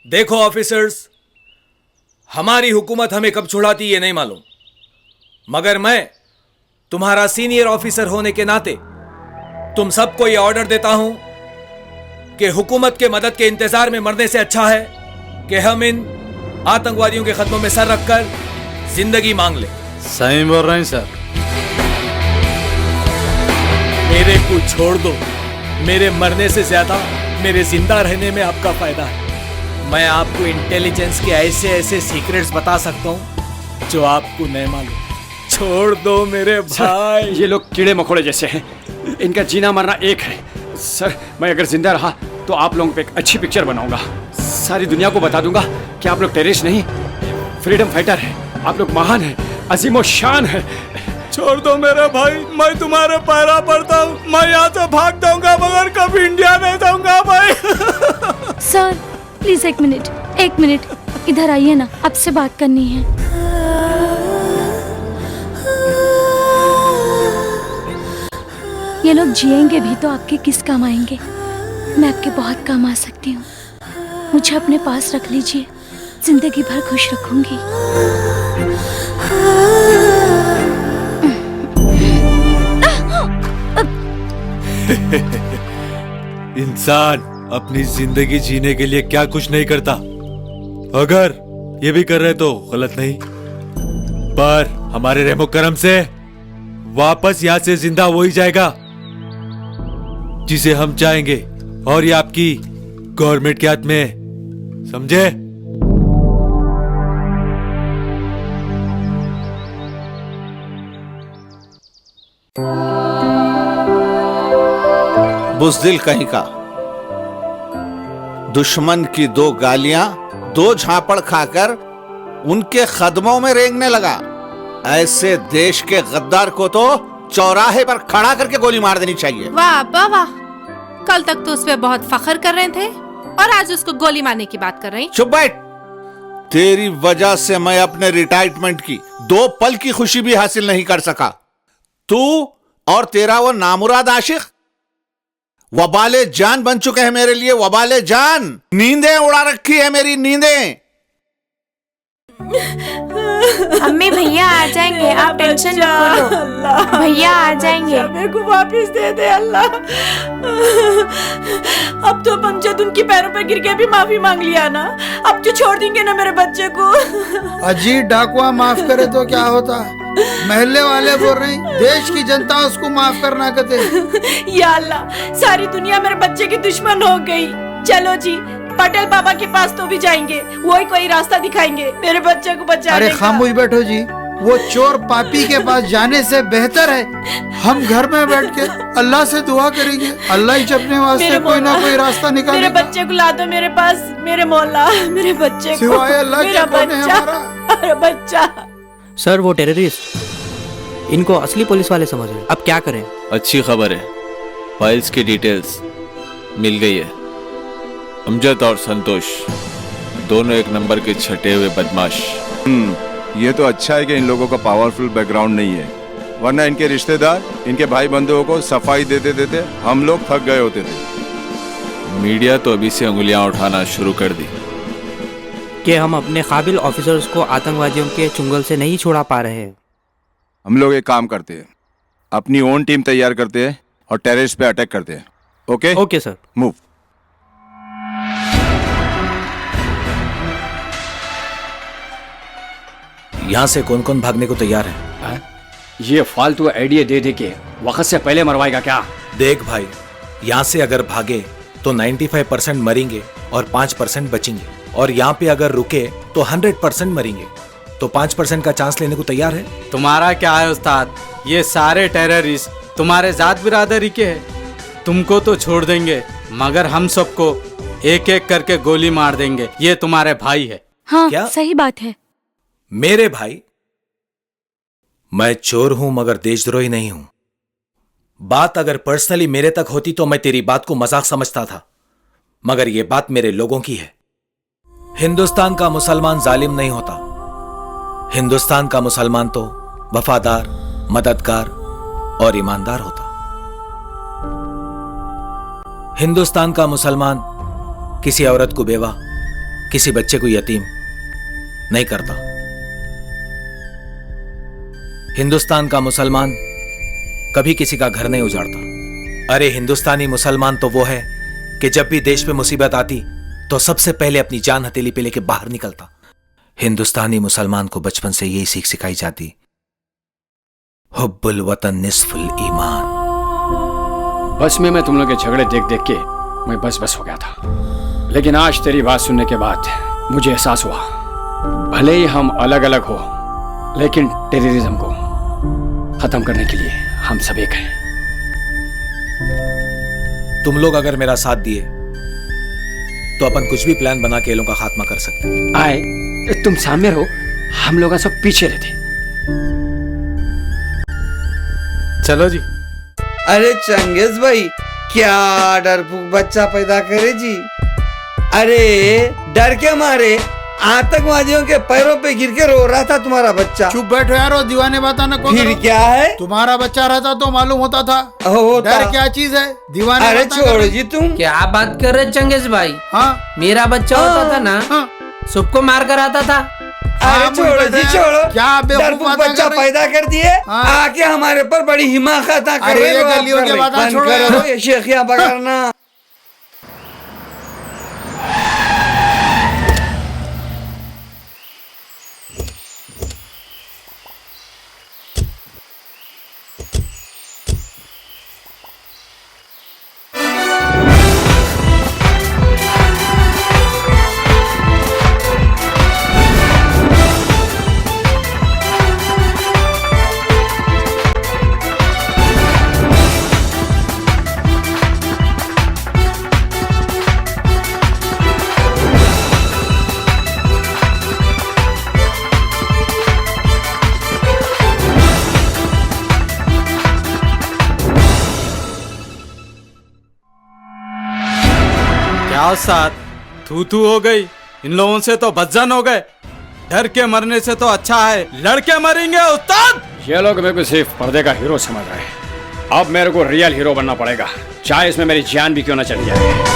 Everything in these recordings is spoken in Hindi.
देखो ऑफिसर्स, हमारी हुकूमत हमें कब छुड़ाती ये नहीं मालूम, मगर मैं तुम्हारा सीनियर ऑफिसर होने के नाते तुम सबको यह ऑर्डर देता हूं कि हुकूमत के मदद के इंतजार में मरने से अच्छा है कि हम इन आतंकवादियों के कदमों में सर रखकर जिंदगी मांग ले। सही बोल रहे हैं सर। मेरे को छोड़ दो, मेरे मरने से ज्यादा मेरे जिंदा रहने में आपका फायदा है। मैं आपको इंटेलिजेंस के ऐसे ऐसे सीक्रेट्स बता सकता हूं जो आपको नहीं मालूम। छोड़ दो मेरे भाई। ये लोग कीड़े मकोड़े जैसे हैं, इनका जीना मरना एक है। सर, मैं अगर जिंदा रहा तो आप लोगों पे एक अच्छी पिक्चर बनाऊंगा, सारी दुनिया को बता दूंगा कि आप लोग टेररिस्ट नहीं, फ्रीडम फाइटर हैं, आप लोग महान हैं, अजीमो शान हैं। छोड़ दो मेरे भाई, मैं तुम्हारे पैरा पड़ता हूँ। मैं यहाँ से भाग जाऊंगा मगर कभी इंडिया नहीं जाऊंगा भाई। सर प्लीज एक मिनट इधर आइए ना, आपसे बात करनी है। ये लोग जिएंगे भी तो आपके किस काम आएंगे? मैं आपके बहुत काम आ सकती हूँ। मुझे अपने पास रख लीजिए, जिंदगी भर खुश रखूंगी। इंसान अपनी जिंदगी जीने के लिए क्या कुछ नहीं करता। अगर ये भी कर रहे तो गलत नहीं, पर हमारे रहमो करम से वापस यहाँ से जिंदा हो ही जाएगा जिसे हम चाहेंगे, और ये आपकी गवर्नमेंट के हाथ में है, समझे? बुज़दिल कहीं का, दुश्मन की दो गालियां, दो झापड़ खाकर उनके कदमों में रेंगने लगा। ऐसे देश के गद्दार को तो चौराहे पर खड़ा करके गोली मार देनी चाहिए। वाह वाह वाह, कल तक तो उस पे बहुत फख्र कर रहे थे और आज उसको गोली मारने की बात कर रही। चुप बैठ। तेरी वजह से मैं अपने रिटायरमेंट की 2 पल की खुशी भी हासिल नहीं कर सका। तू और तेरा वो नामुराद आशिक वबाले जान बन चुके हैं मेरे लिए, वबाले जान। नींदें उड़ा रखी है मेरी, नींदें। अम्मी भैया आ जाएंगे, आप टेंशन मत लो, भैया आ जाएंगे। मेरे को वापस दे दे अल्लाह। अब तो पंचत उनके पैरों पर गिर के भी माफी मांग लिया ना, अब तो छोड़ देंगे ना मेरे बच्चे को। अजी डाकुआ माफ करे तो क्या होता, महल्ले वाले बोल रहे हैं देश की जनता उसको माफ करना कहते। या अल्लाह, सारी दुनिया मेरे बच्चे की दुश्मन हो गई। चलो जी, पटेल बाबा के पास तो भी जाएंगे, वही कोई रास्ता दिखाएंगे मेरे बच्चे को बचाने का। अरे खामोश बैठो जी, वो चोर पापी के पास जाने से बेहतर है हम घर में बैठ के अल्लाह से दुआ करेंगे, अल्लाह ही अपने वास्ते कोई ना कोई रास्ता निकालेगा। मेरे बच्चे को ला दो मेरे पास, मेरे मौला, मेरे बच्चे को। सिवाय अल्लाह के कौन है हमारा? मेरा बच्चा। सर वो टेररिस्ट, इनको असली पुलिस वाले समझ रहे, अब क्या करें? अच्छी खबर है, फाइल्स की डिटेल्स मिल गई है। अमजद और संतोष दोनों एक नंबर के छटे हुए बदमाश। ये तो अच्छा है कि इन लोगों का पावरफुल बैकग्राउंड नहीं है, वरना इनके रिश्तेदार, इनके भाई बंधुओं को सफाई देते देते हम लोग थक गए होते थे। मीडिया तो अभी से उंगलियां उठाना शुरू कर दी कि हम अपने काबिल ऑफिसर्स को आतंकवादियों के चुंगल से नहीं छुड़ा पा रहे हैं। हम लोग एक काम करते हैं, अपनी ओन टीम तैयार करते हैं और टेररिस्ट पे अटैक करते हैं। ओके? Okay sir, move. यहाँ से कौन कौन भागने को तैयार है? ये फालतू आइडिया दे दे के वक्त से पहले मरवाएगा क्या? देख भाई, यहाँ से अगर भागे तो 95% मरेंगे और 5% बचेंगे, और यहाँ पे अगर रुके तो 100% मरेंगे। तो 5% का चांस लेने को तैयार है? तुम्हारा क्या है उस्ताद, ये सारे टेररिस्ट तुम्हारे जात बिरादरी के हैं। तुमको तो छोड़ देंगे मगर हम सबको एक एक करके गोली मार देंगे। ये तुम्हारे भाई है। हाँ क्या? सही बात है। मेरे भाई? मैं चोर हूं मगर देशद्रोही नहीं हूं। बात अगर पर्सनली मेरे तक होती तो मैं तेरी बात को मजाक समझता था, मगर यह बात मेरे लोगों की है। हिंदुस्तान का मुसलमान जालिम नहीं होता। हिंदुस्तान का मुसलमान तो वफादार, मददगार और ईमानदार होता। हिंदुस्तान का मुसलमान किसी औरत को बेवा, किसी बच्चे को यतीम नहीं करता। हिंदुस्तान का मुसलमान कभी किसी का घर नहीं उजाड़ता। अरे हिंदुस्तानी मुसलमान तो वो है कि जब भी देश पे मुसीबत आती तो सबसे पहले अपनी जान हथेली पे लेके बाहर निकलता। हिंदुस्तानी मुसलमान को बचपन से यही सीख सिखाई जाती, हुब्बुल वतन निस्फुल ईमान। बस में मैं तुम लोग के झगड़े देख देख के मैं बस हो गया था, लेकिन आज तेरी बात सुनने के बाद मुझे एहसास हुआ, भले ही हम अलग अलग हो लेकिन टेररिज्म को खत्म करने के लिए हम सब एक हैं। तुम लोग अगर मेरा साथ दिए तो अपन कुछ भी प्लान बना के ये लोगों का खात्मा कर सकते हैं। आए तुम सामने रहो, हम लोग सब पीछे रहते। चलो जी। अरे चंगेज भाई, क्या डरपोक बच्चा पैदा करे जी। अरे डर के मारे आतंकवादियों के पैरों पे गिर के रो रहा था तुम्हारा बच्चा। चुप बैठो यार, और दीवाने बताना कौन। फिर क्या है, तुम्हारा बच्चा रहता तो मालूम होता था। होता। डर क्या चीज है, दीवाने। अरे छोड़ो जी तुम। क्या बात कर रहे चंगेज भाई? हाँ मेरा बच्चा होता था ना, सबको मार कर आता था। अरे छोड़ो जी छोड़ो, क्या डरपोक बच्चा पैदा कर दिए, आके हमारे पर बड़ी हिमाकत कर रहे हो। गलियों के बात छोड़ो, ये शेखिया पकड़ना। साथ थू थू हो गई, इन लोगों से तो बदजन हो गए। डर के मरने से तो अच्छा है लड़के मरेंगे उस्ताद। ये लोग मेरे को सिर्फ पर्दे का हीरो समझ रहे हैं, अब मेरे को रियल हीरो बनना पड़ेगा, चाहे इसमें मेरी जान भी क्यों ना चली जाए।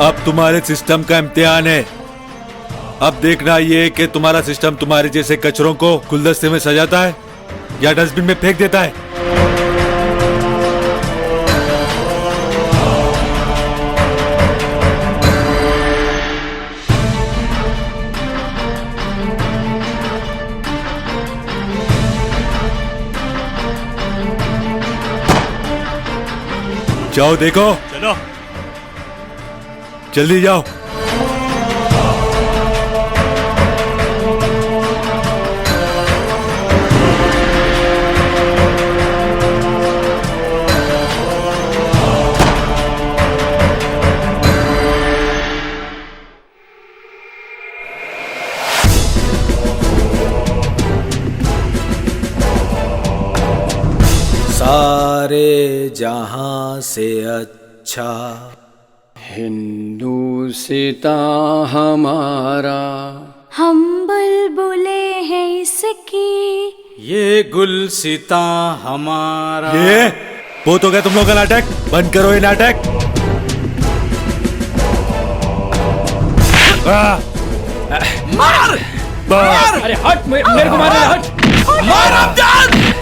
अब तुम्हारे सिस्टम का इम्तिहान है। अब देखना ये कि तुम्हारा सिस्टम तुम्हारे जैसे कचरों को गुलदस्ते में सजाता है या डस्टबिन में फेंक देता है। जाओ देखो, चलो जल्दी जाओ। सारे जहां से अच्छा हिंदुस्ता हमारा, हम बुलबुले हैं इसकी, ये गुलसिता हमारा। ये बहुत हो गया तुम लोग का नाटक, बंद करो ये नाटक। मार! मार! अरे हट, मेरे को मार, हट! मार अमजद!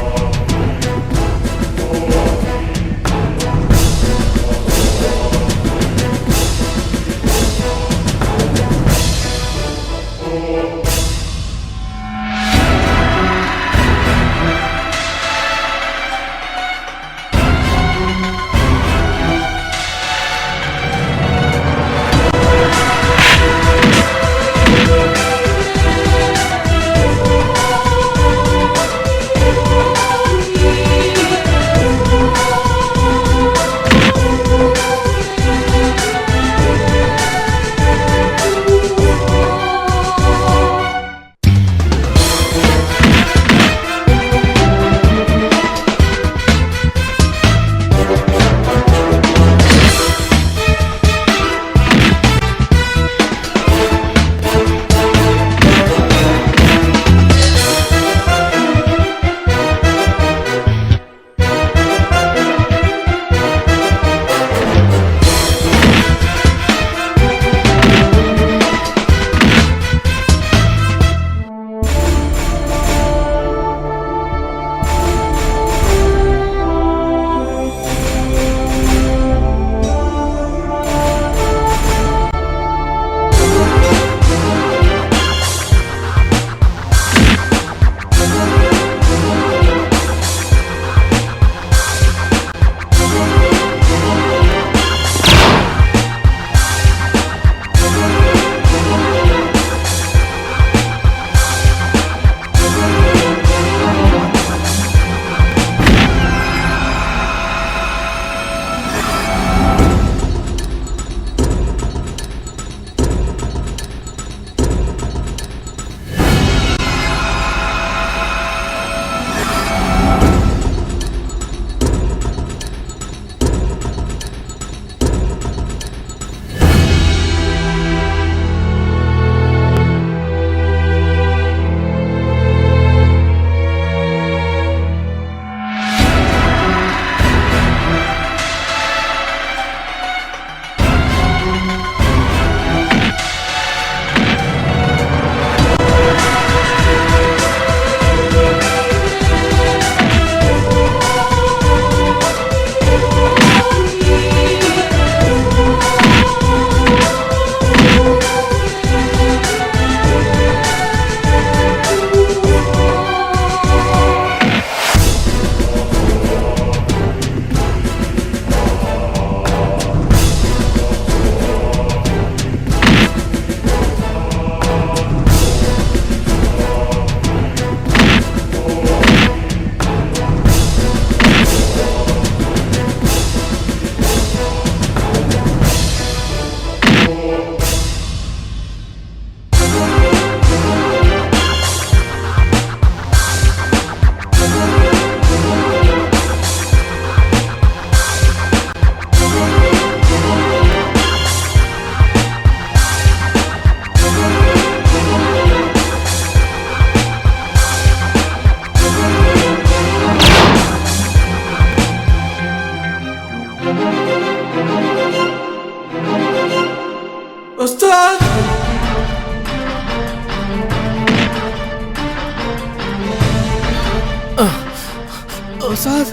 उस्ताद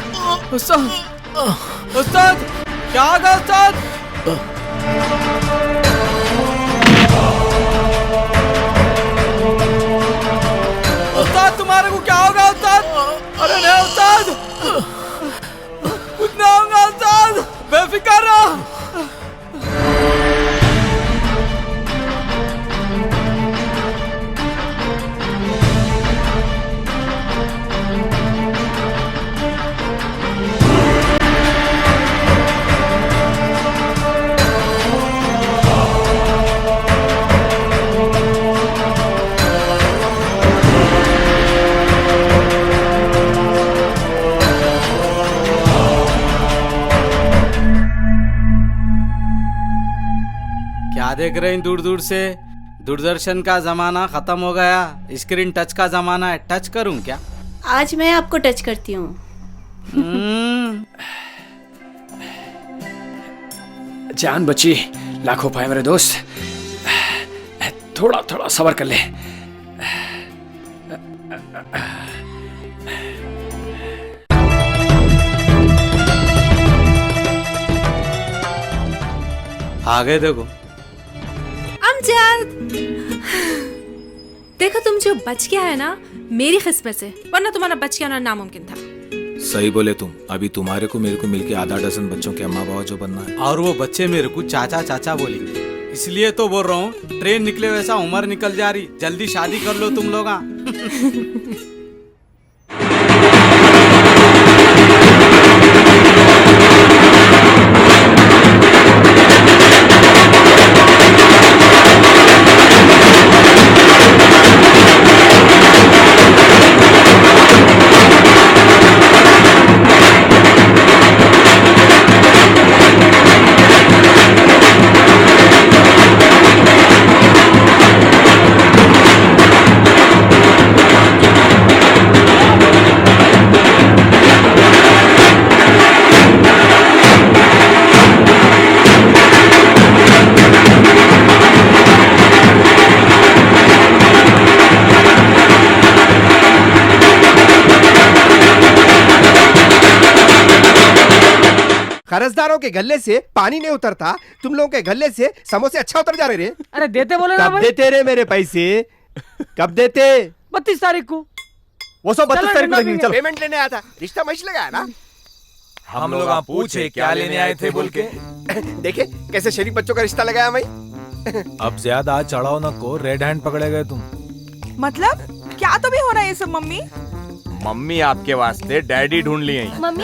उस्ताद उस्ताद क्या होगा उस्ताद? उस्ताद तुम्हारे को क्या होगा उस्ताद? अरे नहीं उस्ताद, कुछ नहीं होगा उस्ताद, बेफिक्र रहो। क्या देख रहे हैं दूर दूर से? दूरदर्शन का जमाना खत्म हो गया, स्क्रीन टच का जमाना है। टच करूं क्या? आज मैं आपको टच करती हूँ। जान बची, लाखों पाए मेरे दोस्त। थोड़ा थोड़ा सब्र कर ले। आगे देखो। अमजद, देखो तुम जो बच गया है ना, मेरी किस्मत से, वरना तुम्हारा बच गया ना नामुमकिन था। सही बोले तुम। अभी तुम्हारे को मेरे को मिलके आधा डजन बच्चों के अम्मा बाबा जो बनना है। और वो बच्चे मेरे को चाचा चाचा बोलेंगे, इसलिए तो बोल रहा हूँ ट्रेन निकले वैसा उम्र निकल जा रही। जल्दी शादी कर लो तुम लोग। कर्जदारों के गले से पानी नहीं उतरता, तुम लोगों के गले से समोसे अच्छा उतर जा रहे रे। अरे देते बोले ना कब देते रे मेरे पैसे? कब देते? 32 तारीख को। वो सब 32 तारीख को देंगे। चलो पेमेंट लेने आया था, रिश्ता मच लगाया ना। हम लोग आप पूछे क्या लेने आए थे बोल के। देखे कैसे शरीफ बच्चों का रिश्ता लगाया भाई। अब ज्यादा चढ़ाओ न को, रेड हैंड पकड़े गए तुम। मतलब क्या तो भी हो रहा है ये सब? मम्मी मम्मी आपके वास्ते डैडी ढूंढ लिए। मम्मी